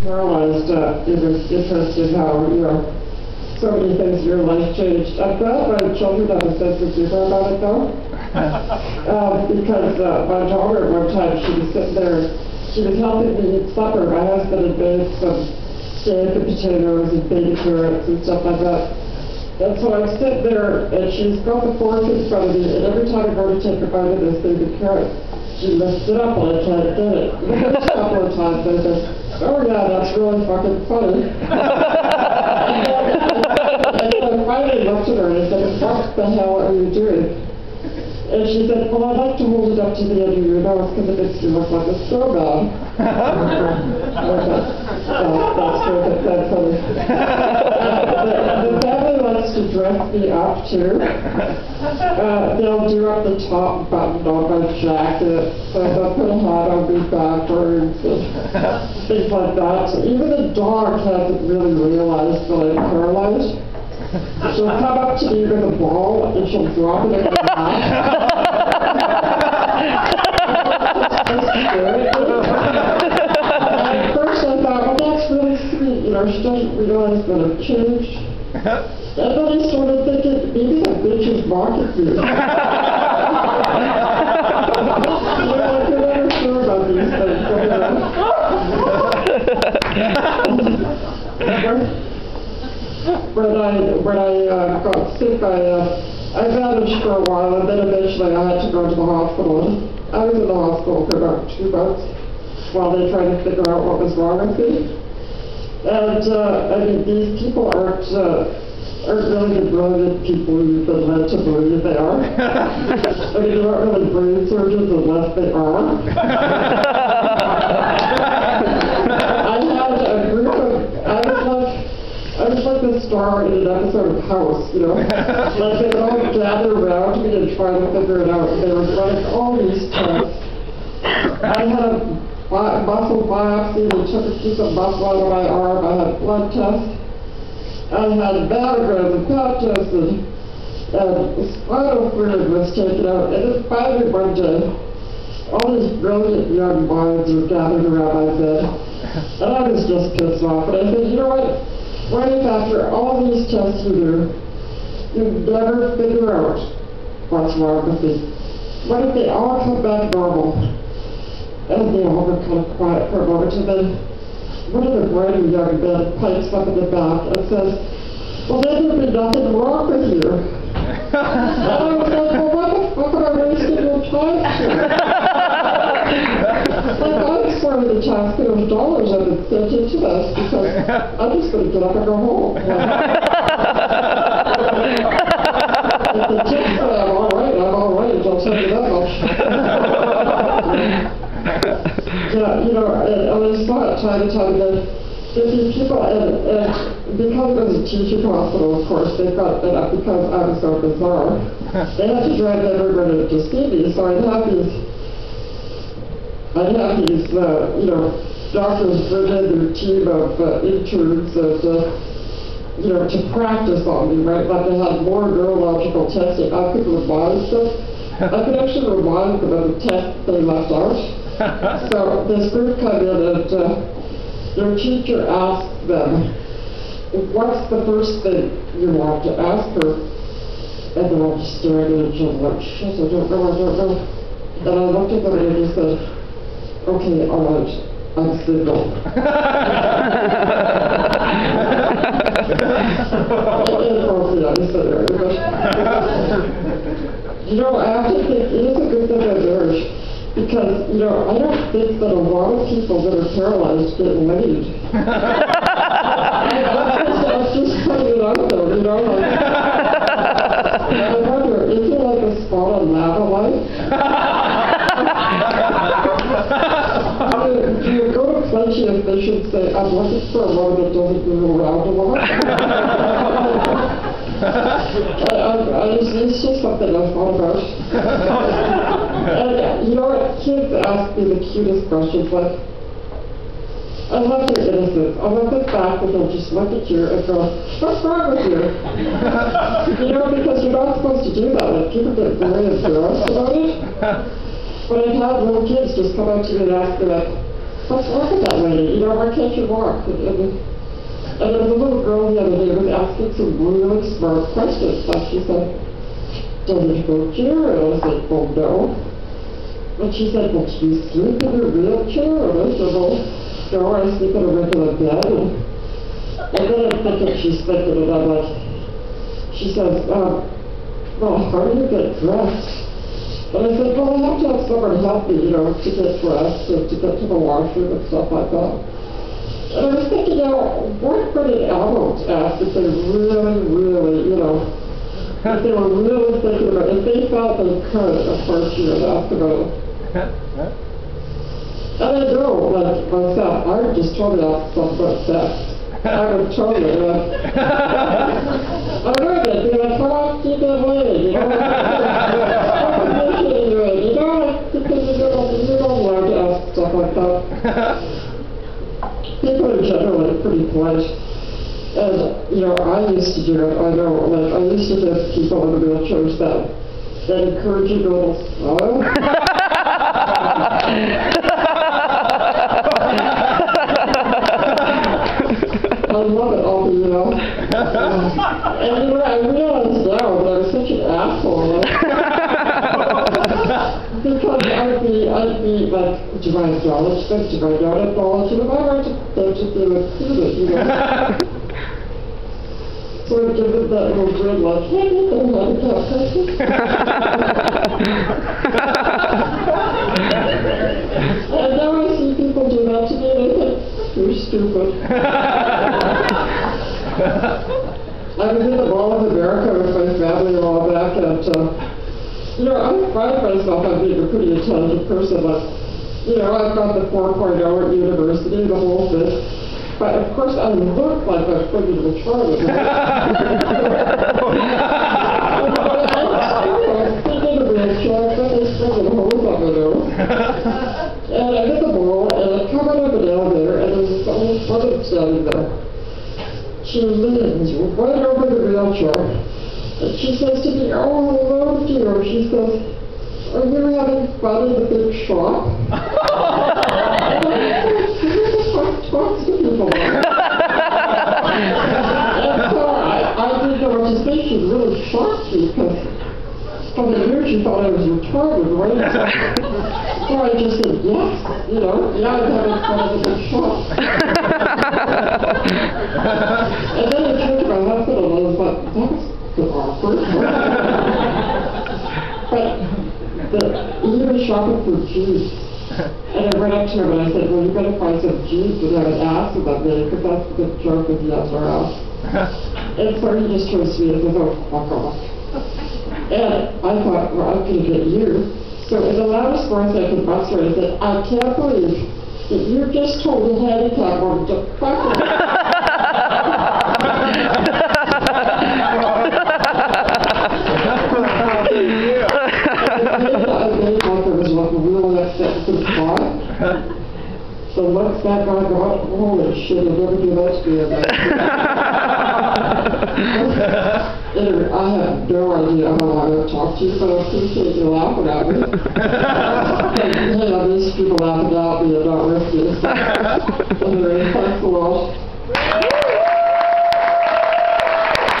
paralyzed, it was interesting how, so many things in your life changed. I'm glad my children have a sense of humor about it, though. Because my daughter, one time, she was sitting there, she was helping me eat supper. My husband had made some steak and potatoes and baby carrots and stuff like that. And so I'm sitting there, and she's got the fork in front of me, and every time I go to take a bite of this baby carrot, she lifts it up and I can't get it. The first couple of times I said, oh yeah, that's really fucking funny. And then I finally looked at her and I said, what the hell are you doing? And she said, well, I'd like to hold it up to the end of your nose because it makes you look like a snowman. That's perfect, that's funny. The family likes to dress me up too. They'll do up the top button on my jacket, so they'll put a hat on me backwards and things like that. So even the dog hasn't really realized that I'm paralyzed. She'll come up to me with a ball and she'll drop it in my lap. At first I thought, well, that's really sweet, she doesn't realize that I've changed. And then I started thinking, maybe that bitch is mocking me. I can never sure about these things. When I got sick, I managed for a while, and then eventually I had to go to the hospital. I was in the hospital for about 2 months while they tried to figure out what was wrong with me. And these people aren't really the brilliant people you've been led to believe they are. They're not really brain surgeons unless they are. I had a group of, I was like the star in an episode of House, Like they would all gather around me and try to figure it out. They were running all these tests. I had a muscle biopsy. They took a piece of muscle out of my arm. I had blood tests. I had mammograms and pap tests, and spinal fluid was taken out. And then finally one day, all these brilliant young minds were gathered around my bed. And I was just pissed off. And I said, you know what? What if after all these tests you do, you never figure out what's wrong with me? What if they all come back normal? And they all were kind of quiet for a moment, and then one of the brighter young men pipes up in the back and says, well, then there'd be nothing wrong with you. And I was like, well, what the fuck am I wasting your time for? I'm sorry the taxpayers' dollars have been sent into this because I'm just going to get up and go home. If the kids say I'm all right, I'll tell you that much. And I saw it time and time again. These people, and because it was a teaching hospital, of course, they thought that because I was so bizarre, they had to drive everybody to see me, so I'd have these doctors bring in their team of interns and, to practice on me, right? Like they had more neurological testing. I could remind them. I could actually remind them of the test they left out. So this group come in and their teacher asked them, what's the first thing you want to ask her? And then I'm just staring at each other like, shit, I don't know. And I looked at them and I just said, okay, all right, I'm single. Inappropriate, I said there. But, I have to think, it is a good thing I'm married. Because, I don't think that a lot of people that are paralyzed get laid. I was just putting it out there, I wonder, is there like a spot on lava life? Do you go to plenty of fish and say, I'm looking for a woman that doesn't move around a lot? It's just something I thought about. And kids ask me the cutest questions, like, I love your innocence. I love the fact that they'll just look at you and go, what's wrong with you? Because you're not supposed to do that. Like, people get very embarrassed about it. But I've had little kids just come up to me and ask me, like, let's look at that lady, you know, why can't you walk? And there was a little girl the other day who was asking some really smart questions. Like she said, does it hurt you? And I said, well, no. And she said, well, do you sleep in your wheelchair? And I said, well, no, I sleep in a regular bed. And then I'm thinking she's thinking, and I'm like, she says, well, how do you get dressed? And I said, well, I have to have someone help me, you know, to get dressed and to get to the washroom and stuff like that. And I was thinking, you know, what would an adult ask if they really, you know, if they were really thinking about it, if they felt they could approach you and ask about it. And I know, like myself, I would just totally ask something about sex. I would totally, I know that, you know, come on, keep it lady, you know, you know, because you don't want to ask stuff like that. People are generally pretty polite. And, you know, I used to do it, I know, like, I used to give people in the wheelchairs that encouraging little smile. I love it all, you know. And you know, I realized now that I was such an asshole. Because I'd be like, do I acknowledge them? Do I not acknowledge them? I want them to feel included, you know. So I give them that little grin like, hey, they're handicapped person. And now I see people do that to me and I think, you're stupid. I was in the Mall of America with my family a while back, and you know, I find myself as being a pretty intelligent person. Like, you know, I've got the 4.0 at university, the whole thing. But of course, I look like a friggin' retarded. I'm sitting in a wheelchair, I've got this friggin' hose on my nose. And I'm in the mall, and I come out of an elevator, and there's this old woman standing there. She leans right over the wheelchair, and she says to me, oh, hello, dear. She says, are you having fun in the big shop? And I talks to people. And so I didn't know what to say. She really shocked me, because from the years she thought I was retarded, right? So I just said, yes, you know, yeah, I'm having fun in the big shop. And then I turned to my husband and I was like, that's awkward. But he was shopping for jeans. And I went up to him and I said, well, you better find some jeans that have an ass in them, because that's the joke if he has our ass. And so he just turns to me and says, oh, fuck off. And I thought, well, I'm going to get you. So in the loudest voice I could muster, I said, I can't believe that you just told a handicapped woman to fuck off. So once that guy got, holy shit, he'll never do that to me again. Anyway, I have no idea how long I've talked to you, but I appreciate you laughing at me. You know, these people laughing at me and not with me. So, anyway, thanks a lot.